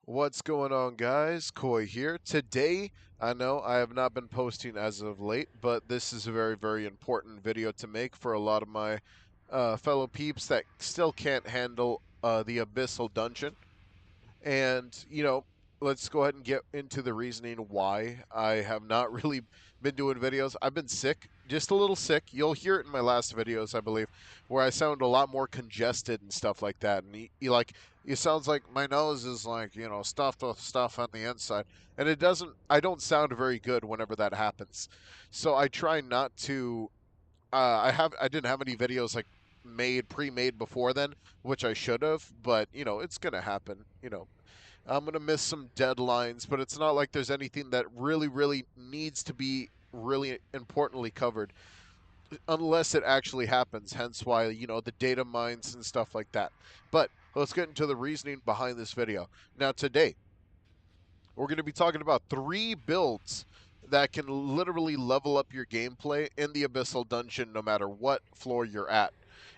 What's going on, guys? Koi here. Today, I know I have not been posting as of late, but this is a very, very important video to make for a lot of my fellow peeps that still can't handle the Abyssal dungeon. And, let's go ahead and get into the reasoning why I have not really been doing videos. I've been sick, just a little sick. You'll hear it in my last videos, I believe, where I sound a lot more congested and stuff like that. And it sounds like my nose is like, stuffed with stuff on the inside. And I don't sound very good whenever that happens. So I try not to, I didn't have any videos like pre-made before then, which I should have, but it's gonna happen. I'm going to miss some deadlines, but it's not like there's anything that really, really needs to be really importantly covered unless it actually happens. Hence why, the data mines and stuff like that. But let's get into the reasoning behind this video. Now, today, we're going to be talking about 3 builds that can literally level up your gameplay in the Abyssal Dungeon no matter what floor you're at.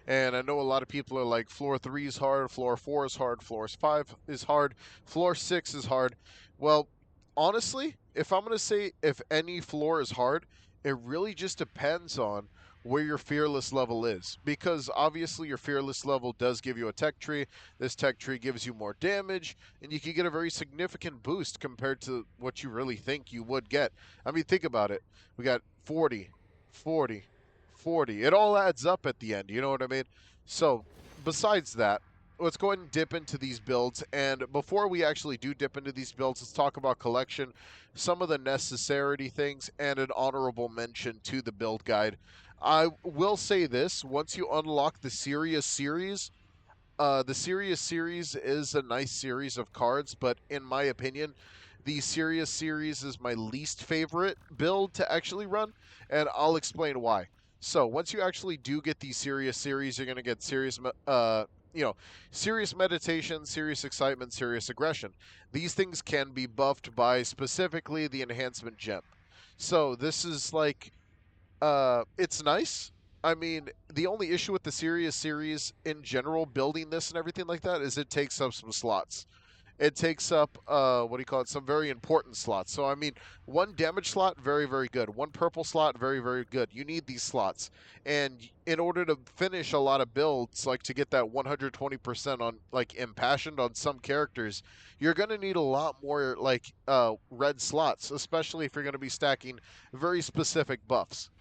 And I know a lot of people are like, floor 3 is hard, floor 4 is hard, floor 5 is hard, floor 6 is hard. Well, honestly, if I'm going to say if any floor is hard, it really just depends on where your fearless level is. Because obviously your fearless level does give you a tech tree. This tech tree gives you more damage, and you can get a very significant boost compared to what you really think you would get. I mean, think about it. We got 40, 40, 40. It all adds up at the end, you know what I mean? So, besides that, let's go ahead and dip into these builds. And before we actually do dip into these builds, let's talk about collection, some of the necessity things, and an honorable mention to the build guide. I will say this, once you unlock the Sirius series, the Sirius series is a nice series of cards, but in my opinion, the Sirius series is my least favorite build to actually run, and I'll explain why. So once you actually do get the Sirius series, you're going to get serious meditation, serious excitement, serious aggression. These things can be buffed by specifically the enhancement gem. So this is like it's nice. I mean, the only issue with the Sirius series in general, building this and everything like that, is it takes up some slots. It takes up, what do you call it, some very important slots. So, I mean, one damage slot, very, very good. One purple slot, very, very good. You need these slots. And in order to finish a lot of builds, like to get that 120% on, like, impassioned on some characters, you're going to need a lot more, like, red slots, especially if you're going to be stacking very specific buffs.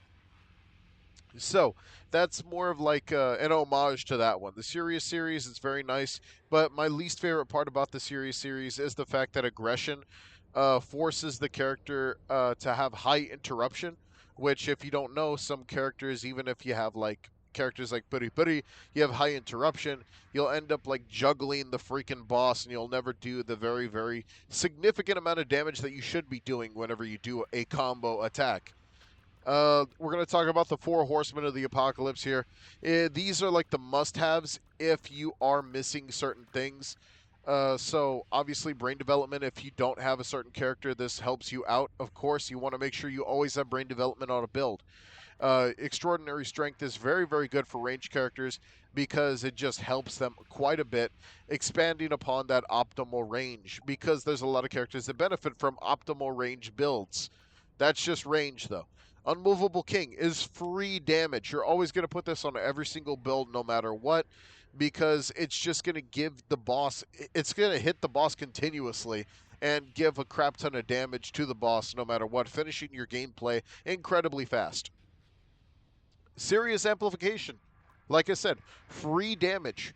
So that's more of like an homage to that one. The Sirius series is very nice, but my least favorite part about the Sirius series is the fact that aggression forces the character to have high interruption, which, if you don't know, some characters, even if you have like characters like Puri Puri, you have high interruption, you'll end up like juggling the freaking boss and you'll never do the very, very significant amount of damage that you should be doing whenever you do a combo attack. We're going to talk about the 4 horsemen of the apocalypse here. These are like the must-haves if you are missing certain things. So obviously brain development, if you don't have a certain character, this helps you out. Of course, you want to make sure you always have brain development on a build. Extraordinary strength is very, very good for range characters because it just helps them quite a bit, expanding upon that optimal range, because there's a lot of characters that benefit from optimal range builds. That's just range, though. Unmovable King is free damage. You're always going to put this on every single build no matter what, because it's just going to give the boss, it's going to hit the boss continuously and give a crap ton of damage to the boss no matter what, finishing your gameplay incredibly fast. Serious amplification. Like I said, free damage.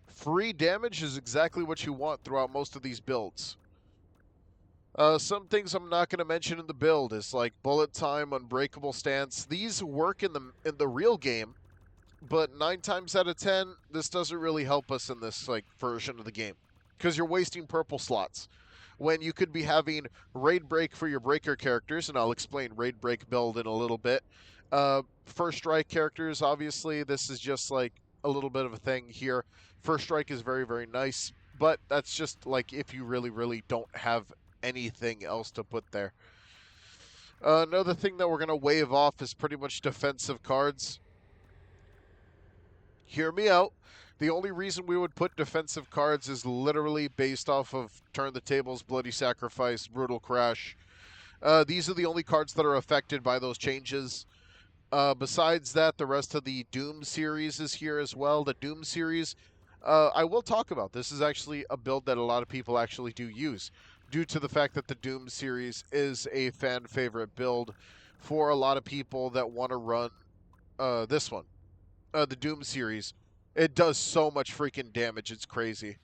Free damage is exactly what you want throughout most of these builds. Some things I'm not going to mention in the build is like bullet time, unbreakable stance. These work in the real game, but 9 times out of 10, this doesn't really help us in this like version of the game because you're wasting purple slots when you could be having raid break for your breaker characters, and I'll explain raid break build in a little bit. First strike characters, obviously, this is just like a little bit of a thing here. First strike is very, very nice, but that's just like if you really, really don't have anything else to put there. Another thing that we're going to wave off is pretty much defensive cards. Hear me out. The only reason we would put defensive cards is literally based off of Turn the Tables, Bloody Sacrifice, Brutal Crash. These are the only cards that are affected by those changes. Besides that, the rest of the Doom series is here as well. The Doom series, I will talk about. This is actually a build that a lot of people actually do use, due to the fact that the Doom series is a fan favorite build for a lot of people that want to run this one, the Doom series. It does so much freaking damage. It's crazy.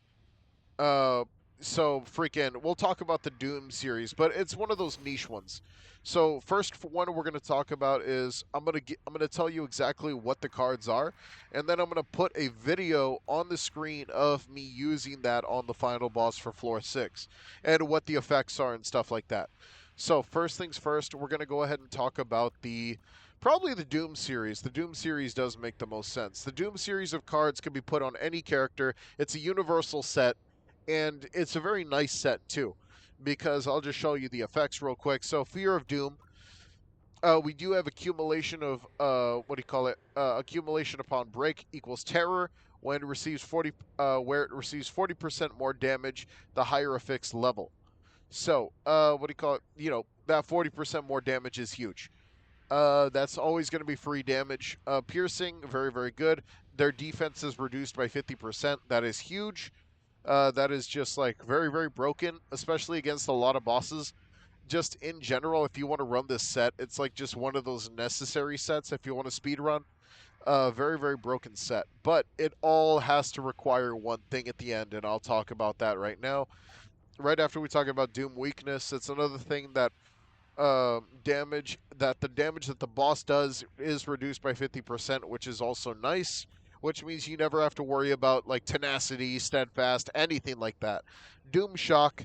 Uh, so freaking, we'll talk about the Doom series, but it's one of those niche ones. So first one we're going to talk about is I'm gonna tell you exactly what the cards are, and then I'm going to put a video on the screen of me using that on the final boss for floor 6, and what the effects are and stuff like that. So first things first, we're going to go ahead and talk about probably the Doom series. The Doom series does make the most sense. The Doom series of cards can be put on any character. It's a universal set, and it's a very nice set too, because I'll just show you the effects real quick. So Fear of Doom, we do have accumulation of what do you call it? Accumulation upon break equals terror. When it receives 40, where it receives 40% more damage, the higher a fixed level. So what do you call it? That 40% more damage is huge. That's always going to be free damage. Piercing, very very good. Their defense is reduced by 50%. That is huge. That is just like very, very broken, especially against a lot of bosses. Just in general, if you want to run this set, it's like just one of those necessary sets if you want to speed run. Very, very broken set. But it all has to require one thing at the end, and I'll talk about that right now. Right after we talk about Doom weakness, it's another thing that the damage that the boss does is reduced by 50%, which is also nice, which means you never have to worry about like tenacity, steadfast, anything like that. Doom shock,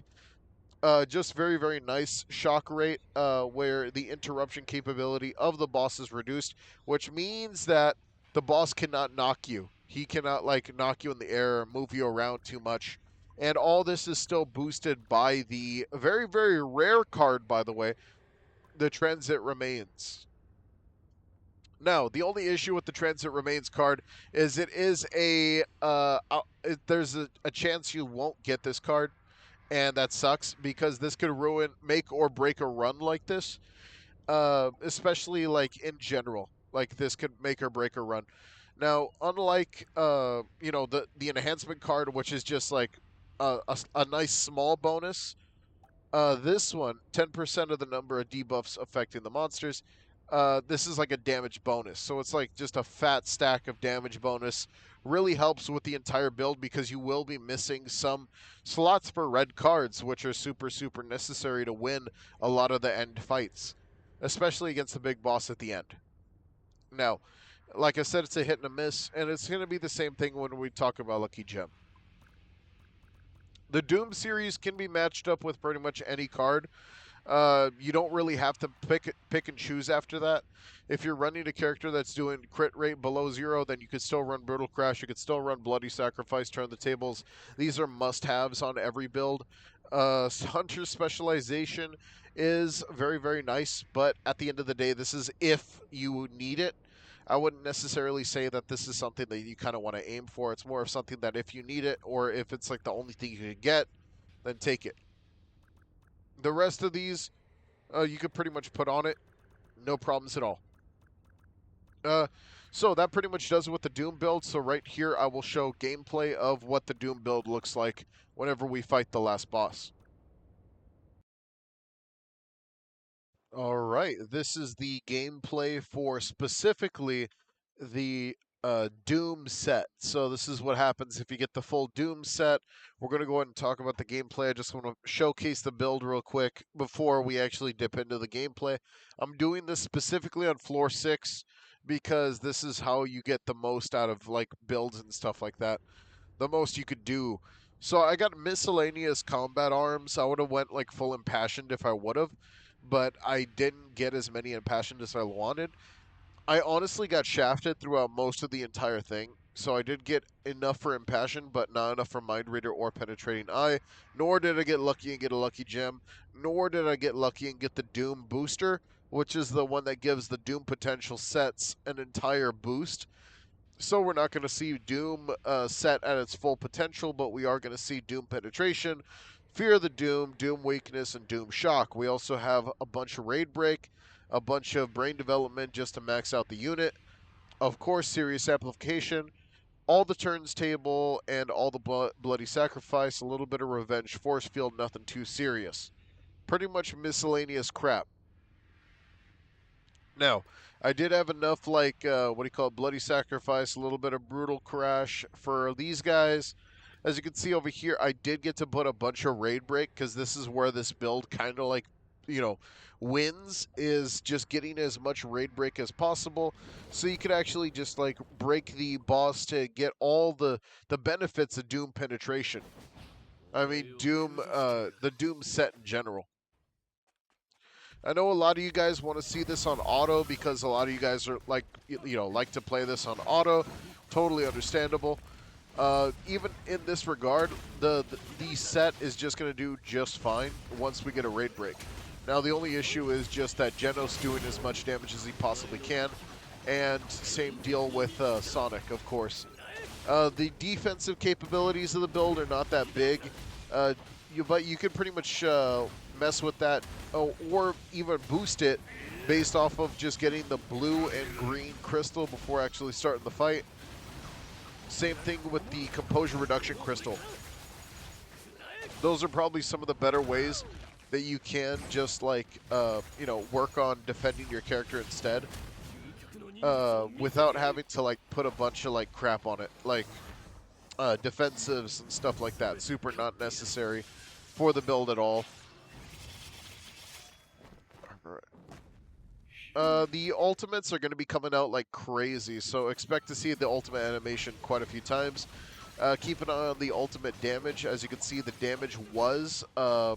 just very very nice shock rate, where the interruption capability of the boss is reduced, which means that the boss cannot knock you. He cannot like knock you in the air or move you around too much. And all this is still boosted by the very, very rare card, by the way, the Transit Remains. Now, the only issue with the Transit Remains card is it is there's a chance you won't get this card, and that sucks because this could make or break a run like this, especially like in general. Like this could make or break a run. Now, unlike the enhancement card, which is just like a nice small bonus, this one, 10% of the number of debuffs affecting the monsters. This is like a damage bonus. So it's like just a fat stack of damage bonus. Really helps with the entire build because you will be missing some slots for red cards, which are super, super necessary to win a lot of the end fights, especially against the big boss at the end. Now, like I said, it's a hit and a miss, and it's going to be the same thing when we talk about Lucky Gem. The Doom series can be matched up with pretty much any card. You don't really have to pick and choose after that. If you're running a character that's doing crit rate below 0, then you could still run Brutal Crash. You could still run Bloody Sacrifice, Turn the Tables. These are must-haves on every build. Hunter Specialization is very, very nice, but at the end of the day, this is if you need it. I wouldn't necessarily say that this is something that you kind of want to aim for. It's more of something that if you need it, or if it's like the only thing you can get, then take it. The rest of these, you could pretty much put on it. No problems at all. So that pretty much does it with the Doom build. So right here, I will show gameplay of what the Doom build looks like whenever we fight the last boss. All right, this is the gameplay for specifically the Doom set. So this is what happens if you get the full Doom set. We're going to go ahead and talk about the gameplay. I just want to showcase the build real quick before we actually dip into the gameplay. I'm doing this specifically on floor 6 because this is how you get the most out of like builds and stuff like that. The most you could do. So I got miscellaneous combat arms. I would have went like full impassioned if I would have, but I didn't get as many impassioned as I wanted. I honestly got shafted throughout most of the entire thing, so I did get enough for impassion, but not enough for mind reader or penetrating eye. Nor did I get lucky and get a lucky gem. Nor did I get lucky and get the Doom booster, which is the one that gives the Doom potential sets an entire boost. So we're not going to see Doom set at its full potential, but we are going to see Doom penetration, Fear of the Doom, Doom weakness, and Doom shock. We also have a bunch of raid break, a bunch of brain development just to max out the unit. Of course, serious amplification, all the turns table, and all the bloody sacrifice, a little bit of revenge force field, nothing too serious. Pretty much miscellaneous crap. Now, I did have enough, like, what do you call it, bloody sacrifice, a little bit of brutal crash for these guys. As you can see over here, I did get to put a bunch of raid break, because this is where this build kind of like, wins, is just getting as much raid break as possible. So you could actually just, like, break the boss to get all the benefits of Doom penetration. I mean, the Doom set in general. I know a lot of you guys want to see this on auto because a lot of you guys are like to play this on auto. Totally understandable. Even in this regard, the set is just going to do just fine once we get a raid break. Now the only issue is just that Genos doing as much damage as he possibly can, and same deal with Sonic, of course. The defensive capabilities of the build are not that big, but you can pretty much mess with that or even boost it based off of just getting the blue and green crystal before actually starting the fight. Same thing with the composure reduction crystal. Those are probably some of the better ways that you can just like work on defending your character instead, without having to like put a bunch of like crap on it, like defensives and stuff like that. Super not necessary for the build at all. The ultimates are going to be coming out like crazy, so expect to see the ultimate animation quite a few times. Keep an eye on the ultimate damage. As you can see, the damage was, I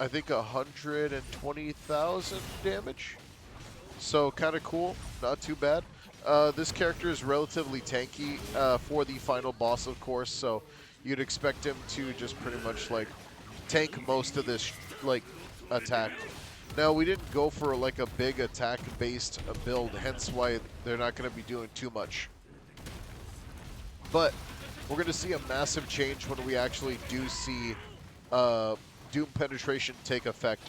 think, 120,000 damage. So kind of cool, not too bad. This character is relatively tanky for the final boss, of course, so you'd expect him to just pretty much like tank most of this like attack. Now, we didn't go for like a big attack-based build, hence why they're not going to be doing too much. But we're going to see a massive change when we actually do see Doom penetration take effect.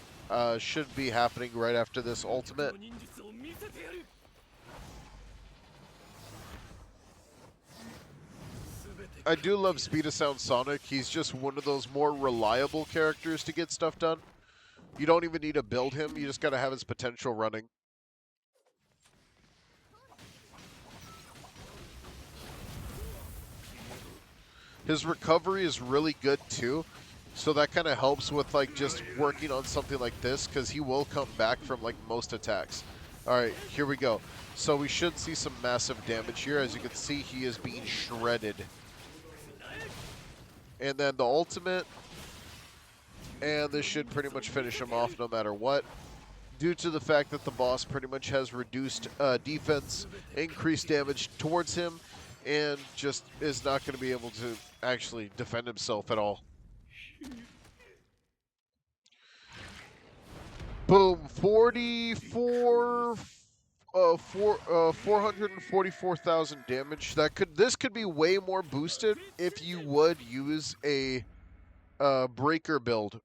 Should be happening right after this ultimate. I do love Speed of Sound Sonic. He's just one of those more reliable characters to get stuff done. You don't even need to build him, you just gotta have his potential running. His recovery is really good too, so that kind of helps with like just working on something like this, because he will come back from like most attacks. Alright, here we go. So we should see some massive damage here. As you can see, he is being shredded. And then the ultimate, and this should pretty much finish him off no matter what. Due to the fact that the boss pretty much has reduced defense, increased damage towards him, and just is not going to be able to actually defend himself at all. Boom, 444,000 damage. This could be way more boosted if you would use a breaker build.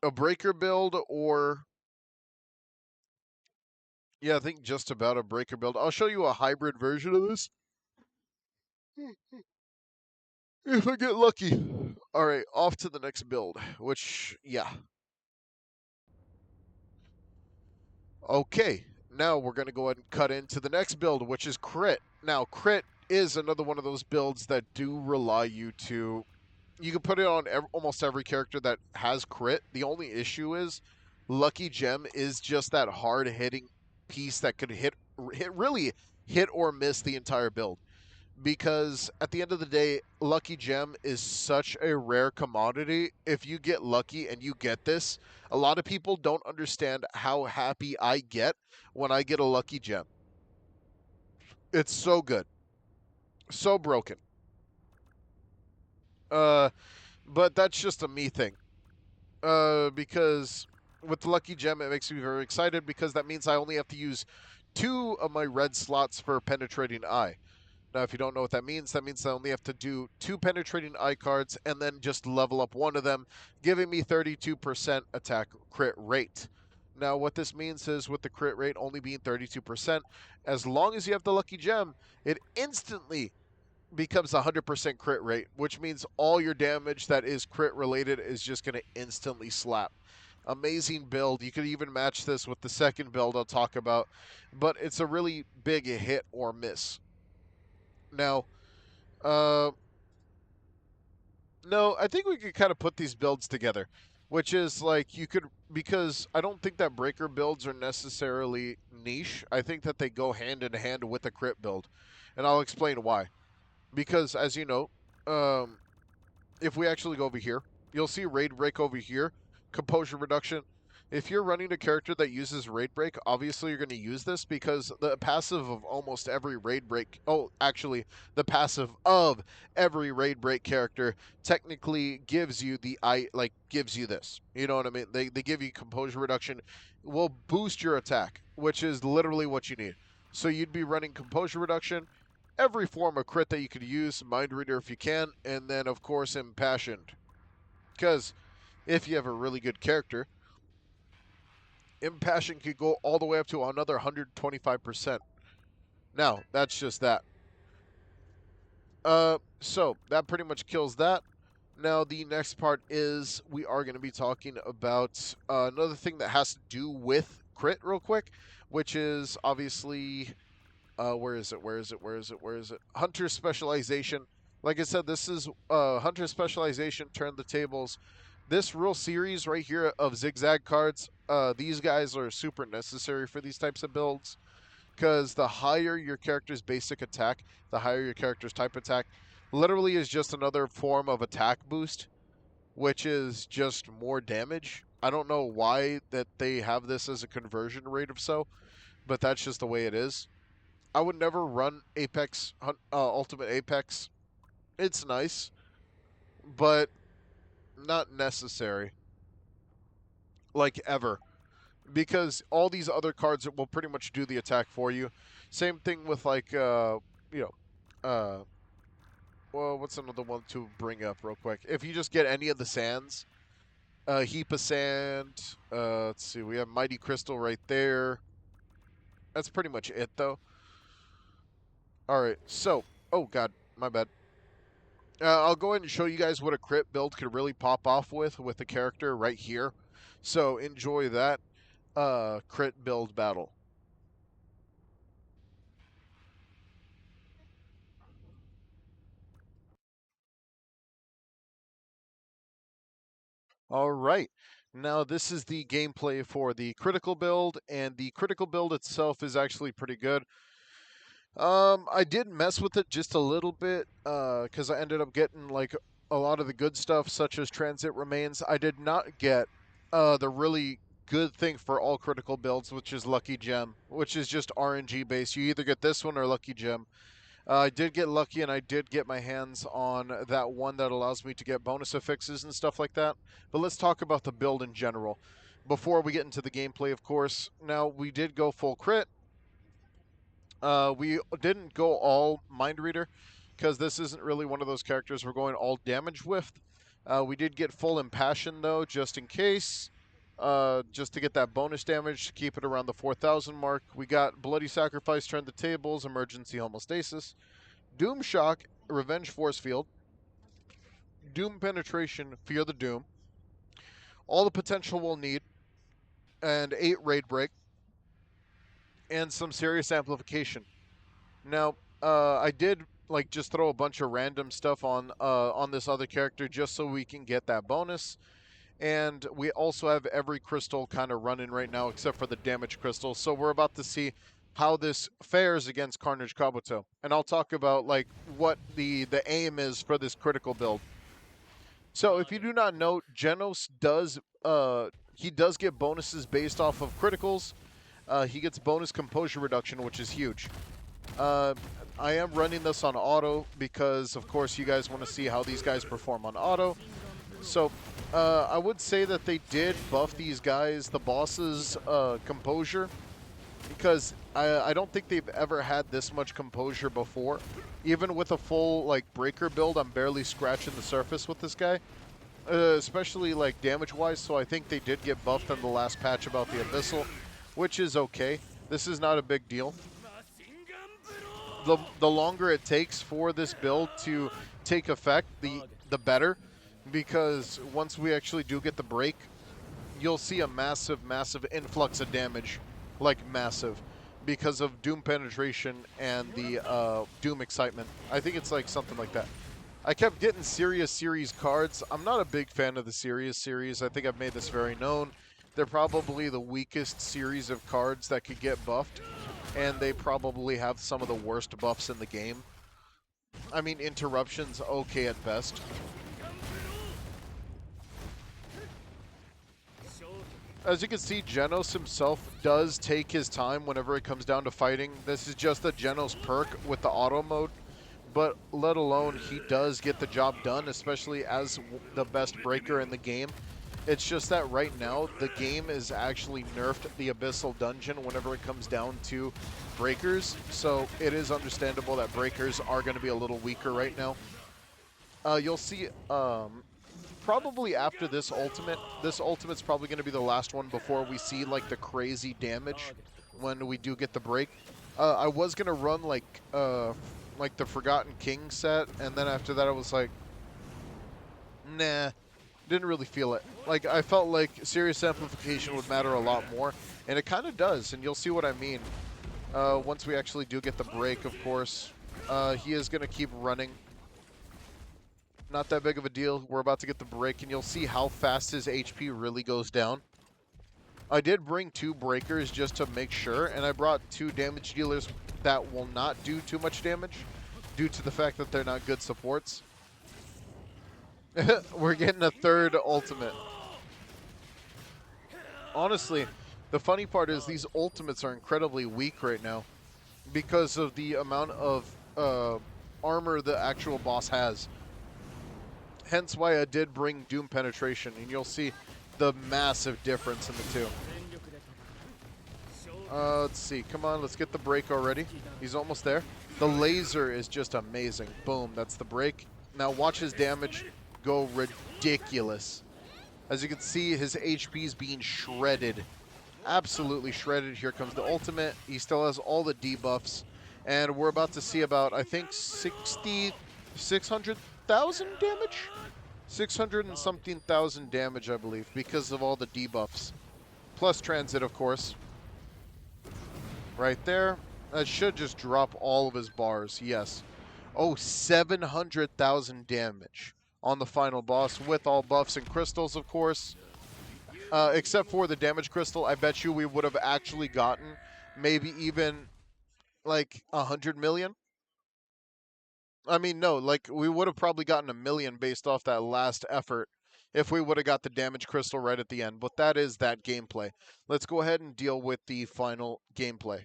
A breaker build, or yeah, I think just about a breaker build. I'll show you a hybrid version of this if I get lucky. All right, off to the next build, which, yeah. Okay, now we're going to go ahead and cut into the next build, which is Crit. Now, Crit is another one of those builds that do rely you to... You can put it on almost every character that has Crit. The only issue is Lucky Gem is just that hard-hitting piece that could really hit or miss the entire build. Because at the end of the day, Lucky Gem is such a rare commodity. If you get lucky and you get this, a lot of people don't understand how happy I get when I get a Lucky Gem. It's so good. So broken. But that's just a me thing. Because with the Lucky Gem, it makes me very excited because that means I only have to use 2 of my red slots for Penetrating Eye. Now, if you don't know what that means they only have to do 2 penetrating eye cards and then just level up one of them, giving me 32% attack crit rate. Now, what this means is with the crit rate only being 32%, as long as you have the lucky gem, it instantly becomes 100% crit rate, which means all your damage that is crit related is just going to instantly slap. Amazing build. You could even match this with the second build I'll talk about, but it's a really big hit or miss. Now, uh, no, I think we could kind of put these builds together, which is like you could, because I don't think that breaker builds are necessarily niche. I think that they go hand in hand with a crit build, and I'll explain why. Because as you know, um, if we actually go over here, you'll see Raid Break over here, Composure Reduction. If you're running a character that uses Raid Break, obviously you're going to use this because the passive of almost every Raid Break, actually, the passive of every Raid Break character technically gives you gives you this. You know what I mean? They give you Composure Reduction, will boost your attack, which is literally what you need. So you'd be running Composure Reduction, every form of crit that you could use, Mind Reader if you can, and then, of course, Impassioned. Because if you have a really good character, Impassion could go all the way up to another 125%. Now, that's just that. So that pretty much kills that. Now, the next part is we are going to be talking about another thing that has to do with crit real quick, which is obviously where is it? Where is it? Where is it? Where is it? Hunter specialization. Like I said, this is Hunter specialization. Turn the tables. This real series right here of zigzag cards. These guys are super necessary for these types of builds because the higher your character's basic attack, the higher your character's type attack. Literally is just another form of attack boost, which is just more damage. I don't know why that they have this as a conversion rate of so, but that's just the way it is. I would never run Apex, Ultimate Apex. It's nice, but not necessary, like ever, because all these other cards will pretty much do the attack for you. Same thing with like, you know, well, what's another one to bring up real quick? If you just get any of the sands, heap of sand. Let's see, we have Mighty Crystal right there. That's pretty much it, though. All right, so, oh god, my bad. I'll go ahead and show you guys what a crit build could really pop off with the character right here. So enjoy that crit build battle. All right. Now this is the gameplay for the critical build, and the critical build itself is actually pretty good. I did mess with it just a little bit, because I ended up getting like a lot of the good stuff, such as Transit Remains. I did not get the really good thing for all critical builds, which is Lucky Gem, which is just RNG based. You either get this one or Lucky Gem. I did get lucky, and I did get my hands on that one that allows me to get bonus affixes and stuff like that. But let's talk about the build in general. Before we get into the gameplay, of course, now we did go full crit. We didn't go all Mind Reader because this isn't really one of those characters we're going all damage with. We did get full Impassion, though, just in case. Just to get that bonus damage to keep it around the 4,000 mark. We got Bloody Sacrifice, Turn the Tables, Emergency Homostasis, Doom Shock, Revenge Force Field, Doom Penetration, Fear the Doom, all the potential we'll need, and 8 Raid Break, and some serious amplification. Now, I did like just throw a bunch of random stuff on this other character just so we can get that bonus. And we also have every crystal kind of running right now except for the damage crystal. So we're about to see how this fares against Carnage Kabuto. And I'll talk about like what the aim is for this critical build. So if you do not know, Genos does he does get bonuses based off of criticals. He gets bonus composure reduction, which is huge. I am running this on auto because, of course, you guys want to see how these guys perform on auto. So I would say that they did buff these guys, the bosses' composure. because I don't think they've ever had this much composure before. Even with a full like breaker build, I'm barely scratching the surface with this guy, especially like damage wise. So I think they did get buffed on the last patch about the Abyssal, which is okay. This is not a big deal. The longer it takes for this build to take effect, the better, because once we actually do get the break, you'll see a massive influx of damage, like massive, because of Doom penetration and the Doom excitement. I think it's like something like that. I kept getting Serious Series cards. I'm not a big fan of the Serious Series. I think I've made this very known. They're probably the weakest series of cards that could get buffed, and they probably have some of the worst buffs in the game. I mean, Interruption's okay at best. As you can see, Genos himself does take his time whenever it comes down to fighting. This is just the Genos perk with the auto mode, but let alone he does get the job done, especially as the best breaker in the game. It's just that right now, the game is actually nerfed the Abyssal dungeon whenever it comes down to breakers, so it is understandable that breakers are going to be a little weaker right now. You'll see probably after this ultimate's probably going to be the last one before we see like the crazy damage when we do get the break. I was going to run like the Forgotten King set, and then after that I was like, nah, didn't really feel it. Like, I felt like serious amplification would matter a lot more, and it kind of does, and you'll see what I mean once we actually do get the break, of course. He is going to keep running. Not that big of a deal. We're about to get the break, and you'll see how fast his HP really goes down. I did bring 2 breakers just to make sure, and I brought 2 damage dealers that will not do too much damage due to the fact that they're not good supports. We're getting a 3rd ultimate. Honestly, the funny part is these ultimates are incredibly weak right now because of the amount of armor the actual boss has. Hence why I did bring Doom penetration, and you'll see the massive difference in the two. Let's see. Come on, let's get the break already. He's almost there. The laser is just amazing. Boom, that's the break. Now watch his damage go ridiculous. As you can see, his HP is being shredded. Absolutely shredded. Here comes the ultimate. He still has all the debuffs. And we're about to see about, I think, 600,000 damage? 600 and something thousand damage, I believe, because of all the debuffs. Plus transit, of course. Right there. That should just drop all of his bars, yes. Oh, 700,000 damage on the final boss with all buffs and crystals, of course. Except for the damage crystal, I bet you we would have actually gotten maybe even like 100 million. I mean, no, like we would have probably gotten 1 million based off that last effort if we would have got the damage crystal right at the end. But that is that gameplay. Let's go ahead and deal with the final gameplay.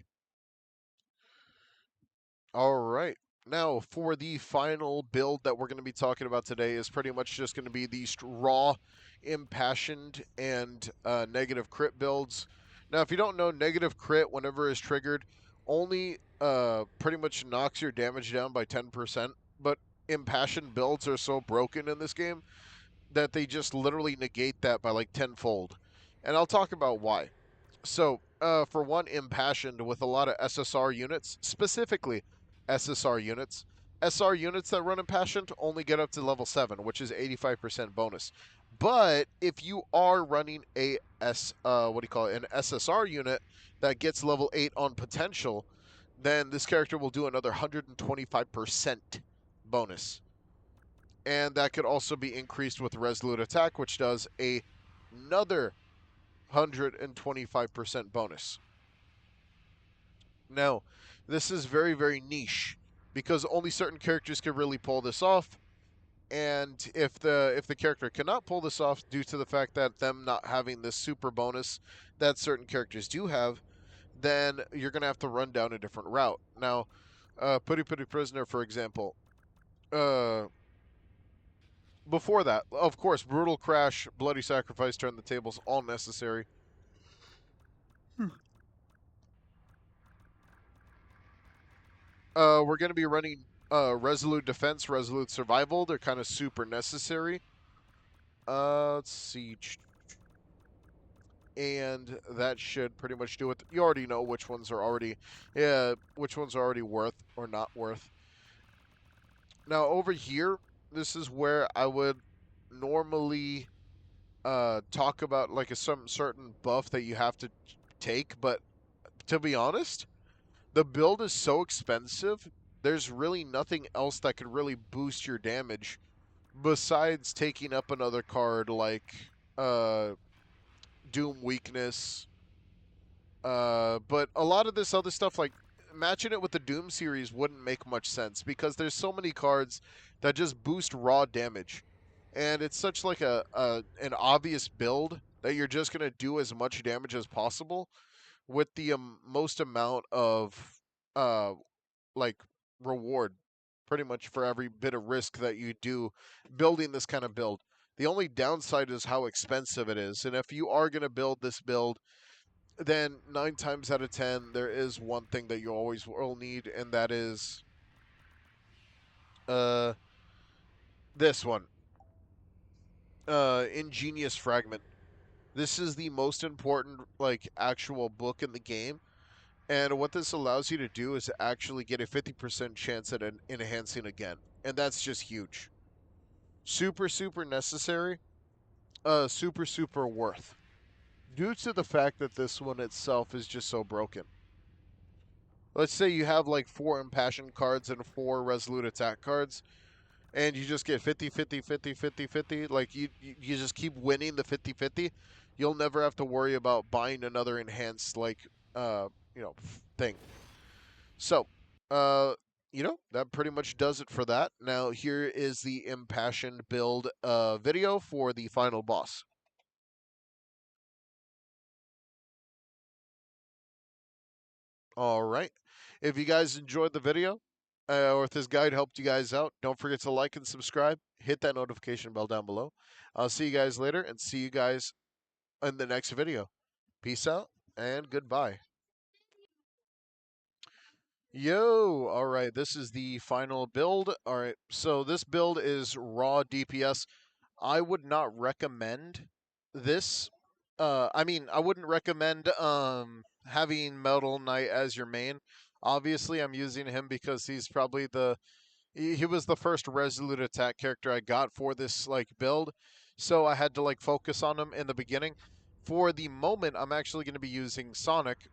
All right. Now, for the final build that we're going to be talking about today is pretty much just going to be these raw, impassioned, and negative crit builds. Now, if you don't know, negative crit, whenever is triggered, only pretty much knocks your damage down by 10%, but impassioned builds are so broken in this game that they just literally negate that by like tenfold. And I'll talk about why. So, for one, impassioned with a lot of SSR units, specifically SSR units. SR units that run impassioned only get up to level 7, which is 85% bonus. But if you are running a an SSR unit that gets level 8 on potential, then this character will do another 125% bonus. And that could also be increased with Resolute Attack, which does another 125% bonus. Now, this is very, very niche because only certain characters can really pull this off. And if the character cannot pull this off due to the fact that them not having this super bonus that certain characters do have, then you're going to have to run down a different route. Now, Putty Putty Prisoner, for example, before that, of course, Brutal Crash, Bloody Sacrifice, Turn the Tables, all necessary. we're going to be running Resolute Defense, Resolute Survival. They're kind of super necessary. Let's see. And that should pretty much do it. You already know which ones are already, yeah, which ones are already worth or not worth. Now over here, this is where I would normally talk about like some certain buff that you have to take, but to be honest, the build is so expensive. There's really nothing else that could really boost your damage besides taking up another card like uh, Doom Weakness. But a lot of this other stuff, like matching it with the Doom series, wouldn't make much sense because there's so many cards that just boost raw damage, and it's such like a an obvious build that you're just gonna do as much damage as possible with the most amount of uh like reward, pretty much for every bit of risk that you do building this kind of build. The only downside is how expensive it is, and if you are gonna build this build, then 9 times out of 10, there is one thing that you always will need, and that is uh, this one, Ingenious Fragment. This is the most important, like, actual book in the game, and what this allows you to do is actually get a 50% chance at enhancing again, and that's just huge. Super, super necessary. Super, super worth. Due to the fact that this one itself is just so broken. Let's say you have like 4 impassioned cards and 4 resolute attack cards, and you just get 50, 50, 50, 50, 50. Like you just keep winning the 50, 50. You'll never have to worry about buying another enhanced like thing. So, uh, that pretty much does it for that. Now here is the impassioned build video for the final boss. All right. If you guys enjoyed the video, or if this guide helped you guys out, don't forget to like and subscribe. Hit that notification bell down below. I'll see you guys later and see you guys in the next video. Peace out and goodbye. Yo, all right, this is the final build. All right, so this build is raw DPS. I would not recommend this. I mean, I wouldn't recommend having Metal Knight as your main. Obviously, I'm using him because he's probably he was the first resolute attack character I got for this like build, so I had to like focus on him in the beginning. For the moment, I'm actually going to be using Sonic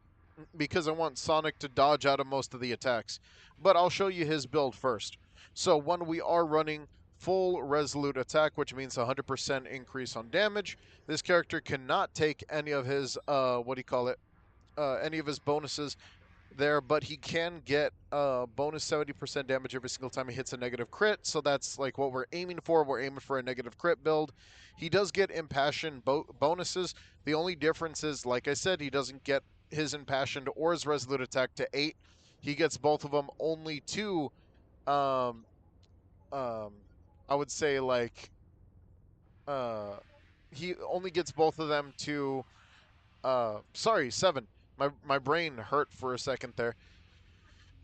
because I want Sonic to dodge out of most of the attacks. But I'll show you his build first. So when we are running full resolute attack, which means 100% increase on damage, this character cannot take any of his what do you call it? Any of his bonuses there, but he can get bonus 70% damage every single time he hits a negative crit. So that's like what we're aiming for. We're aiming for a negative crit build. He does get impassioned bonuses. The only difference is, like I said, he doesn't get his impassioned or his resolute attack to 8. He gets both of them only to, um, um, I would say like, uh, he only gets both of them to, sorry, 7. My brain hurt for a second there.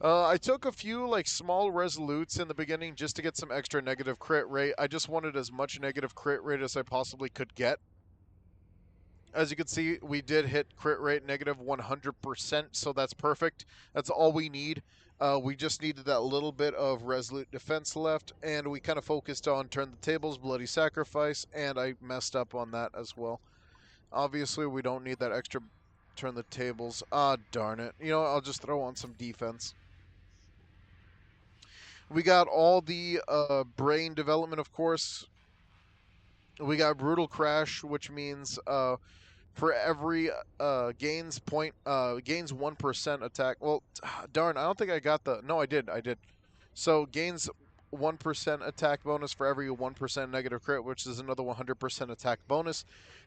I took a few like small resolutes in the beginning just to get some extra negative crit rate. I just wanted as much negative crit rate as I possibly could get. As you can see, we did hit crit rate negative 100%, so that's perfect. That's all we need. We just needed that little bit of resolute defense left, and we kind of focused on turn the tables, bloody sacrifice, and I messed up on that as well. Obviously, we don't need that extra turn the tables. Ah, darn it. You know, I'll just throw on some defense. We got all the brain development, of course. We got brutal crash, which means for every gains 1% attack. Well, darn, I don't think I got the. No, I did. I did. So gains 1% attack bonus for every 1% negative crit, which is another 100% attack bonus.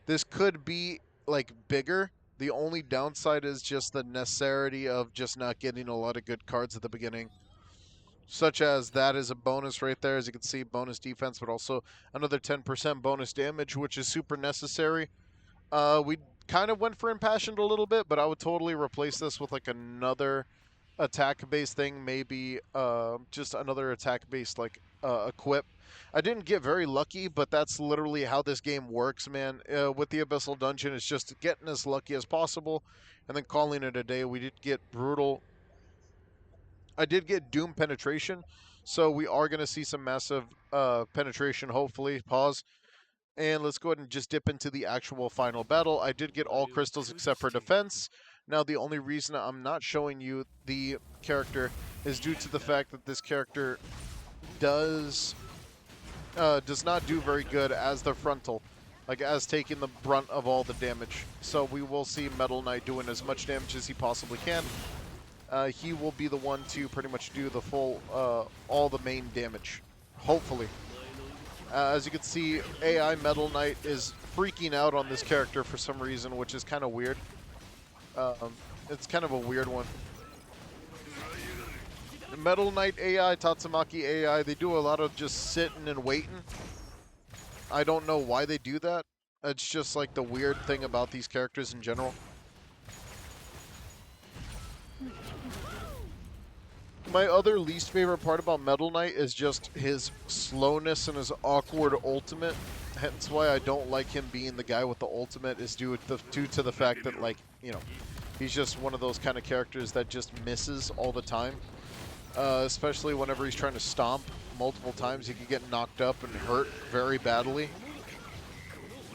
This could be like bigger. The only downside is just the necessity of just not getting a lot of good cards at the beginning, such as that is a bonus right there. As you can see, bonus defense, but also another 10% bonus damage, which is super necessary. We kind of went for impassioned a little bit, but I would totally replace this with like another attack-based thing, maybe just another attack-based like equip. I didn't get very lucky, but that's literally how this game works, man. With the Abyssal Dungeon, it's just getting as lucky as possible, and then calling it a day. We did get brutal. I did get Doom penetration, so we are going to see some massive penetration, hopefully. Pause. And let's go ahead and just dip into the actual final battle. I did get all crystals except for defense. Now, the only reason I'm not showing you the character is due to the fact that this character does not do very good as the frontal, like as taking the brunt of all the damage. So we will see Metal Knight doing as much damage as he possibly can. He will be the one to pretty much do the full, all the main damage, hopefully. As you can see, AI Metal Knight is freaking out on this character for some reason, which is kind of weird. It's kind of a weird one. Metal Knight AI, Tatsumaki AI, they do a lot of just sitting and waiting. I don't know why they do that. It's just like the weird thing about these characters in general. My other least favorite part about Metal Knight is just his slowness and his awkward ultimate. Hence why I don't like him being the guy with the ultimate, is due to the fact that, like, you know, he's just one of those kind of characters that just misses all the time. Especially whenever he's trying to stomp multiple times, he can get knocked up and hurt very badly.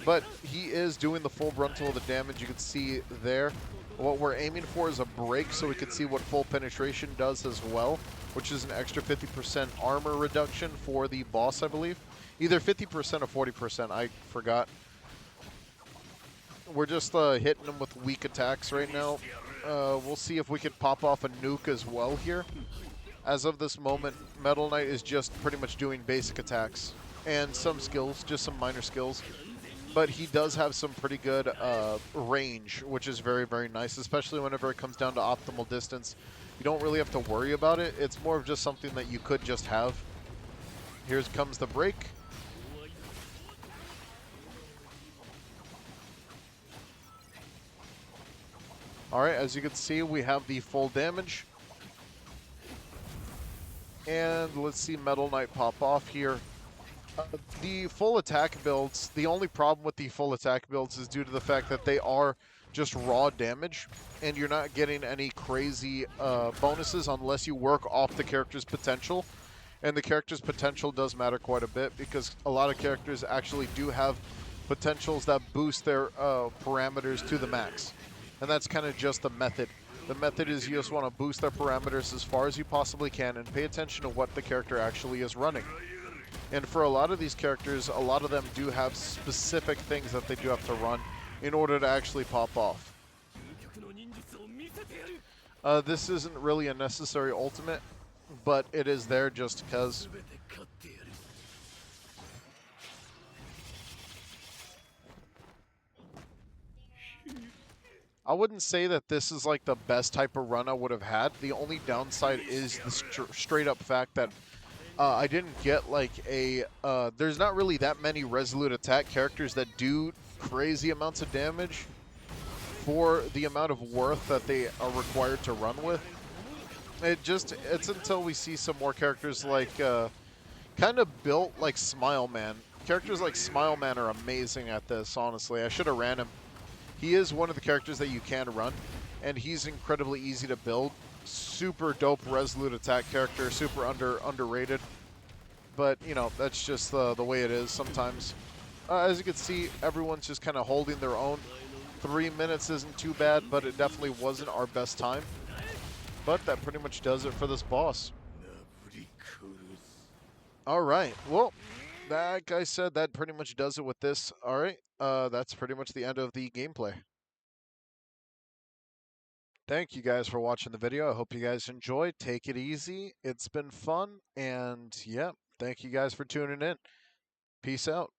But he is doing the full frontal of the damage, you can see there. What we're aiming for is a break so we can see what full penetration does as well, which is an extra 50% armor reduction for the boss, I believe. Either 50% or 40%, I forgot. We're just hitting him with weak attacks right now. We'll see if we can pop off a nuke as well here. As of this moment, Metal Knight is just pretty much doing basic attacks and some skills, just some minor skills. But he does have some pretty good range, which is very, very nice, especially whenever it comes down to optimal distance. You don't really have to worry about it. It's more of just something that you could just have. Here comes the break. All right, as you can see, we have the full damage. And let's see Metal Knight pop off here. The full attack builds, the only problem with the full attack builds is due to the fact that they are just raw damage, and you're not getting any crazy bonuses unless you work off the character's potential. And the character's potential does matter quite a bit, because a lot of characters actually do have potentials that boost their parameters to the max. And that's kind of just the method. The method is you just want to boost their parameters as far as you possibly can and pay attention to what the character actually is running. And for a lot of these characters, a lot of them do have specific things that they do have to run in order to actually pop off. This isn't really a necessary ultimate, but it is there just because. I wouldn't say that this is like the best type of run I would have had. The only downside is the straight up fact that I didn't get like a, there's not really that many resolute attack characters that do crazy amounts of damage for the amount of worth that they are required to run with. It's until we see some more characters like, kind of built like Smile Man. Characters like Smile Man are amazing at this, honestly. I should have ran him. He is one of the characters that you can run, and he's incredibly easy to build. Super dope resolute attack character, super underrated. But, you know, that's just the way it is sometimes. As you can see, everyone's just kind of holding their own. 3 minutes isn't too bad, but it definitely wasn't our best time. But that pretty much does it for this boss. All right, well, like I said, that pretty much does it with this. All right, that's pretty much the end of the gameplay. Thank you guys for watching the video. I hope you guys enjoyed. Take it easy. It's been fun. And yeah, thank you guys for tuning in. Peace out.